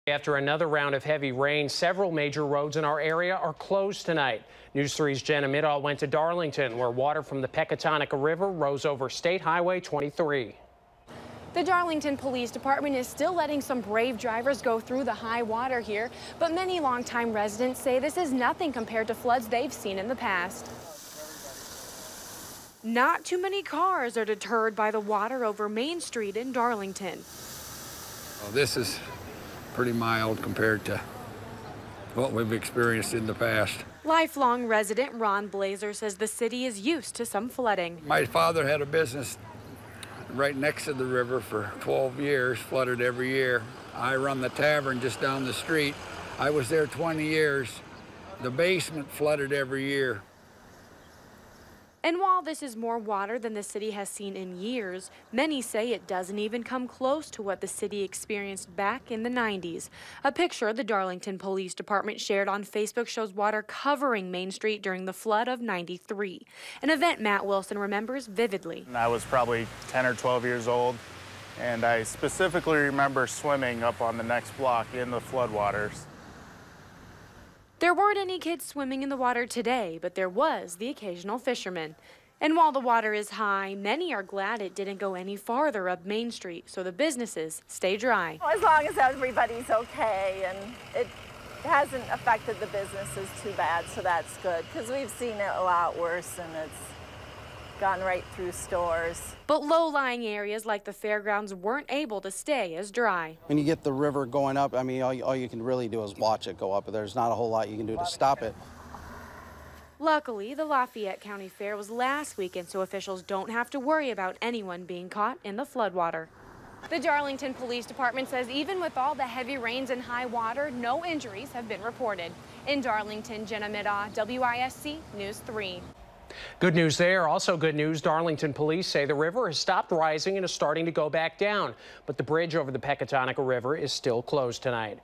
After another round of heavy rain, several major roads in our area are closed tonight. News 3's Jenna MIDDAUGH went to Darlington, where water from the Pecatonica River rose over State Highway 23. The Darlington Police Department is still letting some brave drivers go through the high water here, but many longtime residents say this is nothing compared to floods they've seen in the past. Not too many cars are deterred by the water over Main Street in Darlington. Well, this is pretty mild compared to what we've experienced in the past. Lifelong resident Ron Blazer says the city is used to some flooding. My father had a business right next to the river for 12 years, flooded every year. I run the tavern just down the street. I was there 20 years. The basement flooded every year. And while this is more water than the city has seen in years, many say it doesn't even come close to what the city experienced back in the 90s. A picture the Darlington Police Department shared on Facebook shows water covering Main Street during the flood of '93, an event Matt Wilson remembers vividly. I was probably 10 or 12 years old, and I specifically remember swimming up on the next block in the floodwaters. There weren't any kids swimming in the water today, but there was the occasional fisherman. And while the water is high, many are glad it didn't go any farther up Main Street, so the businesses stay dry. As long as everybody's okay and it hasn't affected the businesses too bad, so that's good, because we've seen it a lot worse and it's gone right through stores. But low-lying areas like the fairgrounds weren't able to stay as dry. When you get the river going up, I mean, all you can really do is watch it go up. There's not a whole lot you can do to stop it. Luckily, the Lafayette County Fair was last weekend, so officials don't have to worry about anyone being caught in the floodwater. The Darlington Police Department says even with all the heavy rains and high water, no injuries have been reported. In Darlington, Jenna MIDDAUGH, WISC News 3. Good news there. Also good news, Darlington police say the river has stopped rising and is starting to go back down, but the bridge over the Pecatonica River is still closed tonight.